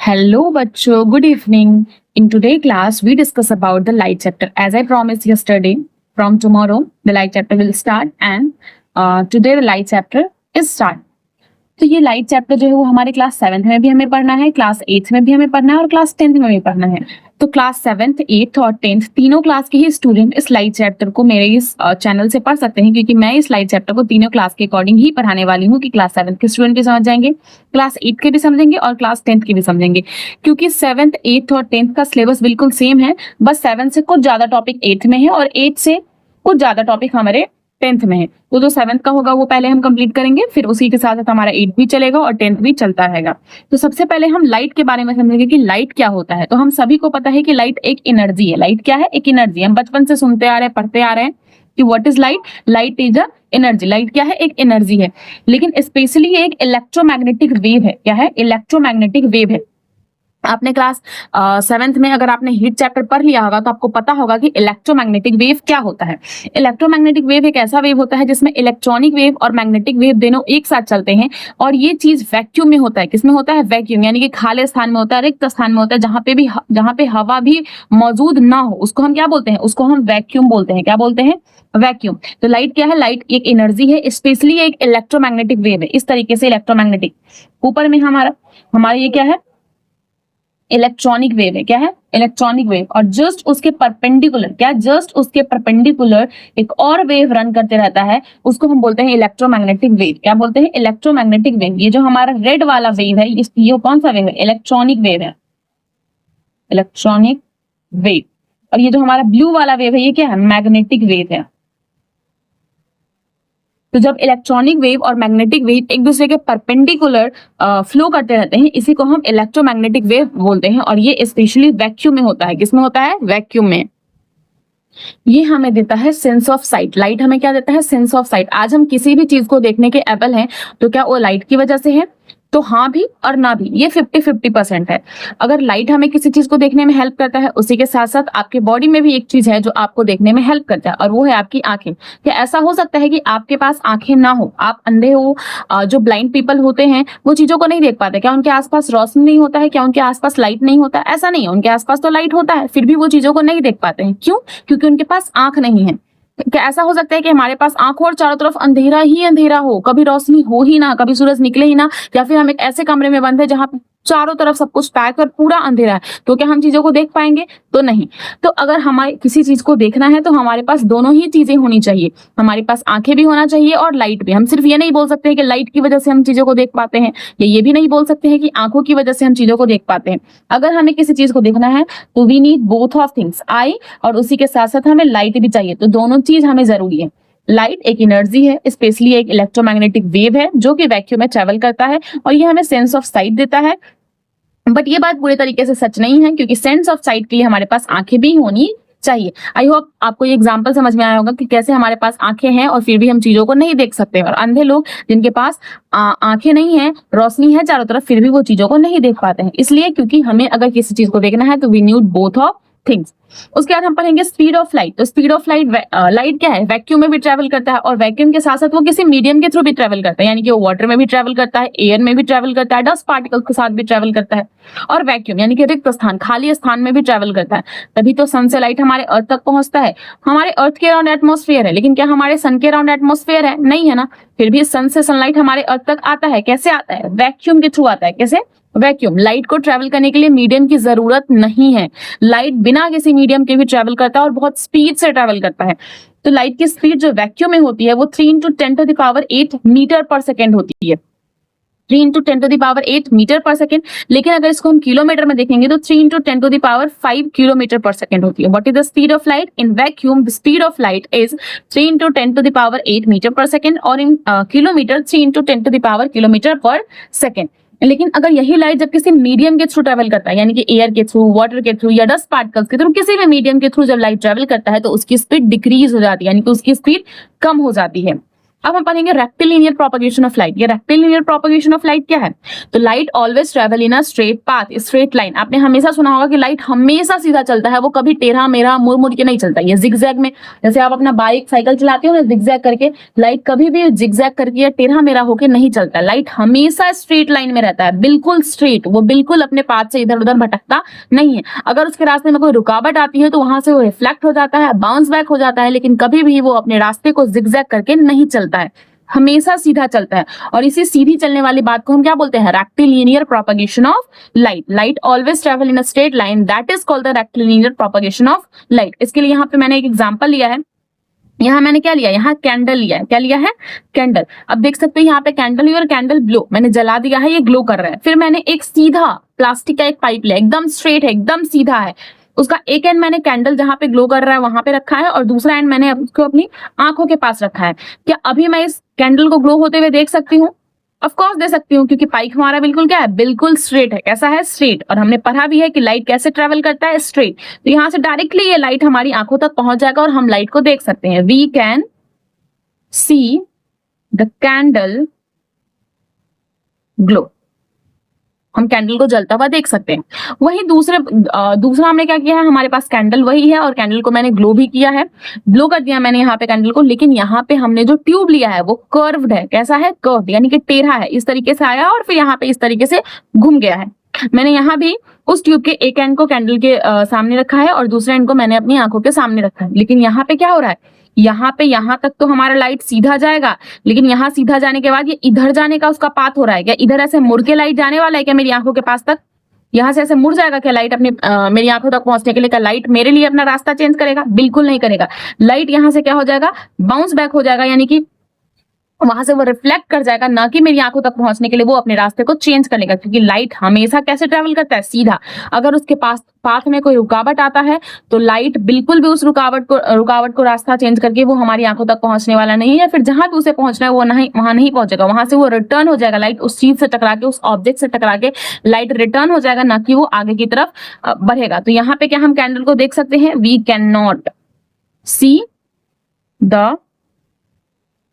Hello, bachcho. Good evening. In today's class, we discuss about the light chapter. As I promised yesterday, from tomorrow the light chapter will start, and today the light chapter is start. तो ये light chapter जो है वो हमारे class 7th में भी हमें पढ़ना है, क्लास 8th में भी हमें पढ़ना है और क्लास 10th में भी पढ़ना है। तो क्लास 7th, 8th और 10th तीनों क्लास के ही स्टूडेंट इस लाइट चैप्टर को मेरे इस चैनल से पढ़ सकते हैं, क्योंकि मैं इस लाइट चैप्टर को तीनों क्लास के अकॉर्डिंग ही पढ़ाने वाली हूँ कि क्लास 7th के स्टूडेंट भी समझ जाएंगे, क्लास 8th के भी समझेंगे और क्लास 10th के भी समझेंगे। क्योंकि 7th, 8th और 10th का सिलेबस बिल्कुल सेम है, बस 7 से कुछ ज्यादा टॉपिक 8th में है और 8 से कुछ ज्यादा टॉपिक हमारे 10th में है। तो जो 7th का होगा वो पहले हम कंप्लीट करेंगे, फिर उसी के साथ हमारा 8th भी चलेगा और 10th भी चलता रहेगा। तो सबसे पहले हम लाइट के बारे में समझेंगे कि लाइट क्या होता है। तो हम सभी को पता है कि लाइट एक एनर्जी है। लाइट क्या है? एक एनर्जी। हम बचपन से सुनते आ रहे हैं, पढ़ते आ रहे हैं कि what is light. Light is a energy. Light क्या है? एक एनर्जी है, लेकिन स्पेशली एक इलेक्ट्रोमैग्नेटिक वेव है। क्या है? इलेक्ट्रोमैग्नेटिक वेव है। आपने क्लास 7th में अगर आपने हीट चैप्टर पढ़ लिया होगा तो आपको पता होगा कि इलेक्ट्रोमैग्नेटिक वेव क्या होता है। इलेक्ट्रोमैग्नेटिक वेव एक ऐसा वेव होता है जिसमें इलेक्ट्रॉनिक वेव और मैग्नेटिक वेव दोनों एक साथ चलते हैं, और ये चीज वैक्यूम में होता है। किसमें होता है? वैक्यूम, यानी कि खाली स्थान में होता है, रिक्त स्थान में होता है, जहां पे हवा भी मौजूद ना हो, उसको हम क्या बोलते हैं? उसको हम वैक्यूम बोलते हैं। क्या बोलते हैं? वैक्यूम। तो लाइट क्या है? लाइट एक एनर्जी है, स्पेशली एक इलेक्ट्रोमैग्नेटिक वेव है। इस तरीके से इलेक्ट्रोमैग्नेटिक, ऊपर में हमारा ये क्या है? इलेक्ट्रॉनिक वेव है। क्या है? Electronic wave. और जस्ट उसके परपेंडिकुलर, क्या? जस्ट उसके परपेंडिकुलर एक और वेव रन करते रहता है, उसको हम बोलते हैं इलेक्ट्रोमैग्नेटिक वेव। क्या बोलते हैं? Electromagnetic wave. ये जो हमारा रेड वाला वेव है, ये कौन सा वेव है? इलेक्ट्रॉनिक वेव है। Electronic wave. और ये जो हमारा ब्लू वाला वेव है, ये क्या है? मैग्नेटिक वेव है। तो जब इलेक्ट्रॉनिक वेव और मैग्नेटिक वेव एक दूसरे के परपेंडिकुलर फ्लो करते रहते हैं, इसी को हम इलेक्ट्रोमैग्नेटिक वेव बोलते हैं। और ये स्पेशली वैक्यूम में होता है। किसमें होता है? वैक्यूम में। ये हमें देता है सेंस ऑफ साइट। लाइट हमें क्या देता है? Sense of site. आज हम किसी भी चीज को देखने के एबल हैं, तो क्या वो लाइट की वजह से है? तो हाँ भी और ना भी, ये 50-50% है। अगर लाइट हमें किसी चीज को देखने में हेल्प करता है, उसी के साथ साथ आपके बॉडी में भी एक चीज है जो आपको देखने में हेल्प करता है, और वो है आपकी आंखें। क्या ऐसा हो सकता है कि आपके पास आंखें ना हो, आप अंधे हो? जो ब्लाइंड पीपल होते हैं वो चीजों को नहीं देख पाते। क्या उनके आसपास रोशनी नहीं होता है? क्या उनके आसपास लाइट नहीं होता? ऐसा नहीं है, उनके आसपास तो लाइट होता है, फिर भी वो चीजों को नहीं देख पाते हैं। क्यों? क्योंकि उनके पास आंख नहीं है। क्या ऐसा हो सकता है कि हमारे पास आंख हो और चारों तरफ अंधेरा ही अंधेरा हो, कभी रोशनी हो ही ना, कभी सूरज निकले ही ना, या फिर हम एक ऐसे कमरे में बंद है जहां चारों तरफ सब कुछ पैक और पूरा अंधेरा है, तो क्या हम चीजों को देख पाएंगे? तो नहीं। तो अगर हमारे किसी चीज को देखना है तो हमारे पास दोनों ही चीजें होनी चाहिए। हमारे पास आंखें भी होना चाहिए और लाइट भी। हम सिर्फ ये नहीं बोल सकते हैं कि लाइट की वजह से हम चीजों को देख पाते हैं, या ये भी नहीं बोल सकते हैं कि आंखों की वजह से हम चीजों को देख पाते हैं। अगर हमें किसी चीज को देखना है तो we need both of things, eye, और उसी के साथ साथ हमें लाइट भी चाहिए। तो दोनों चीज हमें जरूरी है। लाइट एक एनर्जी है, स्पेशली एक इलेक्ट्रोमैग्नेटिक वेव है जो कि वैक्यूम में ट्रेवल करता है, और ये हमें सेंस ऑफ साइट देता है। बट ये बात पूरी तरीके से सच नहीं है, क्योंकि सेंस ऑफ साइट के लिए हमारे पास आंखें भी होनी चाहिए। आई होप आपको ये एग्जांपल समझ में आया होगा कि कैसे हमारे पास आंखें हैं और फिर भी हम चीजों को नहीं देख सकते, और अंधे लोग जिनके पास आंखें नहीं है, रोशनी है चारों तरफ, फिर भी वो चीजों को नहीं देख पाते हैं। इसलिए क्योंकि हमें अगर किसी चीज को देखना है तो we need both of things. उसके बाद हम पढ़ेंगे स्पीड ऑफ लाइट। तो स्पीड ऑफ लाइट, लाइट क्या है? वैक्यूम में भी ट्रेवल करता है, और वैक्यूम के साथ साथ वो किसी मीडियम के थ्रू भी ट्रेवल करता है, यानी कि वो वाटर में भी ट्रेवल करता है, एयर में भी ट्रेवल करता है, डस्ट पार्टिकल के साथ भी ट्रेवल करता है, और वैक्यूम यानी कि रिक्त स्थान, खाली स्थान में भी ट्रेवल करता है। तभी तो सन से लाइट हमारे अर्थ तक पहुंचता है। हमारे अर्थ के अराउंड एटमॉस्फेयर है, लेकिन क्या हमारे सन के अराउंड एटमॉस्फेयर है? नहीं है ना। फिर भी सन से सनलाइट हमारे अर्थ तक आता है। कैसे आता है? वैक्यूम के थ्रू आता है। कैसे? वैक्यूम। लाइट को ट्रेवल करने के लिए मीडियम की जरूरत नहीं है। लाइट बिना किसी मीडियम के भी ट्रेवल करता है और बहुत स्पीड से ट्रेवल करता है। तो लाइट की स्पीड जो वैक्यूम में होती है वो 3 × 10⁸ मीटर पर सेकेंड होती है। 3 × 10⁸ मीटर पर सेकेंड। लेकिन अगर इसको हम किलोमीटर में देखेंगे तो 3 × 10⁵ किलोमीटर पर सेकेंड होती है। What is the speed of light in vacuum? The speed of light is 3 × 10⁸ metre per second, और in kilometre 3 × 10⁸ kilometre per second. लेकिन अगर यही लाइट जब किसी मीडियम के थ्रू ट्रेवल करता है, यानी कि एयर के थ्रू, वाटर के थ्रू, या डस्ट पार्टिकल्स के थ्रू, किसी भी मीडियम के थ्रू जब लाइट ट्रेवल करता है तो उसकी स्पीड डिक्रीज हो जाती है, यानी कि उसकी स्पीड कम हो जाती है। अब हम पढ़ेंगे रेक्टिलिनियर प्रोपगेशन ऑफ लाइट। ये रेक्टिलिनियर प्रोपगेशन ऑफ लाइट क्या है? तो light always travel in a straight path, straight line. आपने हमेशा सुना होगा कि लाइट हमेशा सीधा चलता है, वो कभी टेढ़ा मेढ़ा मुड़ मुड़ के नहीं चलता। ये जिगजैग में, जैसे आप अपना बाइक साइकिल चलाते हो ना जिगजैग करके, लाइट कभी भी जिगजैग करके या टेढ़ा मेढ़ा होकर नहीं चलता। लाइट हमेशा स्ट्रेट लाइन में रहता है, बिल्कुल स्ट्रेट, वो बिल्कुल अपने पाथ से इधर उधर भटकता नहीं है। अगर उसके रास्ते में कोई रुकावट आती है तो वहां से वो रिफ्लेक्ट हो जाता है, बाउंस बैक हो जाता है, लेकिन कभी भी वो अपने रास्ते को जिगजैग करके नहीं चलता है, हमेशा सीधा चलता है। और इसी सीधी चलने वाली बात को हम क्या बोलते हैं? Rectilinear propagation of light. Light always travel in a straight line, that is called the rectilinear propagation of light. इसके लिए यहाँ पे मैंने एक एग्जांपल लिया है। यहाँ मैंने क्या लिया? यहाँ कैंडल लिया है। क्या लिया है? कैंडल। अब देख सकते हो यहाँ पे कैंडल है और कैंडल ग्लो, मैंने जला दिया है, ये ग्लो कर रहा है। फिर मैंने एक सीधा प्लास्टिक का एक पाइप लिया, एकदम स्ट्रेट है, एकदम सीधा है। उसका एक एंड मैंने कैंडल जहां पे ग्लो कर रहा है वहां पे रखा है और दूसरा एंड मैंने उसको अपनी आंखों के पास रखा है। क्या अभी मैं इस कैंडल को ग्लो होते हुए देख सकती हूँ? ऑफ कोर्स दे सकती हूँ, क्योंकि पाइप हमारा बिल्कुल क्या है? बिल्कुल स्ट्रेट है। कैसा है? स्ट्रेट। और हमने पढ़ा भी है कि लाइट कैसे ट्रेवल करता है? स्ट्रेट। तो यहाँ से डायरेक्टली ये लाइट हमारी आंखों तक पहुंच जाएगा और हम लाइट को देख सकते हैं। We can see the candle glow, हम कैंडल को जलता हुआ देख सकते हैं। वही दूसरा हमने क्या किया है? हमारे पास कैंडल वही है और कैंडल को मैंने ग्लो भी किया है, ग्लो कर दिया मैंने यहाँ पे कैंडल को, लेकिन यहाँ पे हमने जो ट्यूब लिया है वो कर्व्ड है। कैसा है? कर्व्ड, यानी कि टेढ़ा है। इस तरीके से आया और फिर यहाँ पे इस तरीके से घूम गया है। मैंने यहाँ भी उस ट्यूब के एक एंड को कैंडल के सामने रखा है और दूसरे एंड को मैंने अपनी आंखों के सामने रखा है। लेकिन यहाँ पे क्या हो रहा है? यहाँ पे यहाँ तक तो हमारा लाइट सीधा जाएगा, लेकिन यहाँ सीधा जाने के बाद ये इधर जाने का उसका पाथ हो रहा है। क्या इधर ऐसे मुड़ के लाइट जाने वाला है क्या मेरी आंखों के पास तक? यहाँ से ऐसे मुड़ जाएगा क्या लाइट अपने मेरी आंखों तक पहुंचने के लिए? क्या लाइट मेरे लिए अपना रास्ता चेंज करेगा? बिल्कुल नहीं करेगा। लाइट यहाँ से क्या हो जाएगा? बाउंस बैक हो जाएगा, यानी कि वहां से वो रिफ्लेक्ट कर जाएगा, ना कि मेरी आंखों तक पहुंचने के लिए वो अपने रास्ते को चेंज कर लेगा। क्योंकि लाइट हमेशा कैसे ट्रेवल करता है? सीधा। अगर उसके पास पाथ में कोई रुकावट आता है तो लाइट बिल्कुल भी उस रुकावट को रास्ता चेंज करके वो हमारी आंखों तक पहुंचने वाला नहीं है। फिर जहां भी उसे पहुंचना है वो वहां नहीं पहुंचेगा, वहां से वो रिटर्न हो जाएगा। लाइट उस चीज से टकरा के, उस ऑब्जेक्ट से टकरा के लाइट रिटर्न हो जाएगा, ना कि वो आगे की तरफ बढ़ेगा। तो यहाँ पे क्या हम कैंडल को देख सकते हैं? We can not see the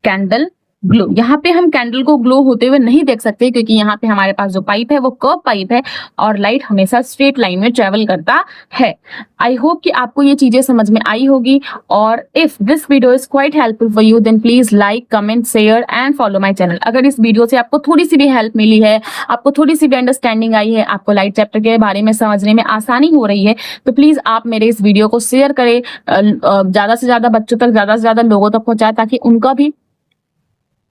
candle glow. यहाँ पे हम कैंडल को ग्लो होते हुए नहीं देख सकते, क्योंकि यहाँ पे हमारे पास जो पाइप है वो कर्व पाइप है और लाइट हमेशा स्ट्रेट लाइन में ट्रेवल करता है। आई होप कि आपको ये चीजें समझ में आई होगी, और if this video is quite helpful for you then please like, comment, share and follow my channel. अगर इस वीडियो से आपको थोड़ी सी भी हेल्प मिली है, आपको थोड़ी सी भी अंडरस्टैंडिंग आई है, आपको लाइट चैप्टर के बारे में समझने में आसानी हो रही है, तो प्लीज आप मेरे इस वीडियो को शेयर करें, ज्यादा से ज्यादा बच्चों तक, ज्यादा से ज्यादा लोगों तक पहुंचाए, ताकि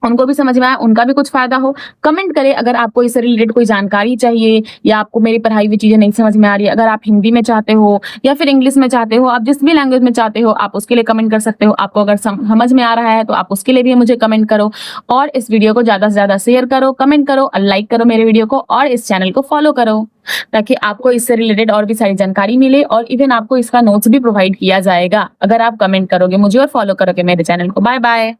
उनको भी समझ में आए, उनका भी कुछ फायदा हो। कमेंट करें अगर आपको इससे रिलेटेड कोई जानकारी चाहिए या आपको मेरी पढ़ाई हुई चीजें नहीं समझ में आ रही है। अगर आप हिंदी में चाहते हो या फिर इंग्लिश में चाहते हो, आप जिस भी लैंग्वेज में चाहते हो आप उसके लिए कमेंट कर सकते हो। आपको अगर समझ में आ रहा है तो आप उसके लिए भी मुझे कमेंट करो, और इस वीडियो को ज्यादा से ज्यादा शेयर करो, कमेंट करो और लाइक करो मेरे वीडियो को, और इस चैनल को फॉलो करो, ताकि आपको इससे रिलेटेड और भी सारी जानकारी मिले, और इवन आपको इसका नोट्स भी प्रोवाइड किया जाएगा अगर आप कमेंट करोगे मुझे और फॉलो करोगे मेरे चैनल को। Bye bye.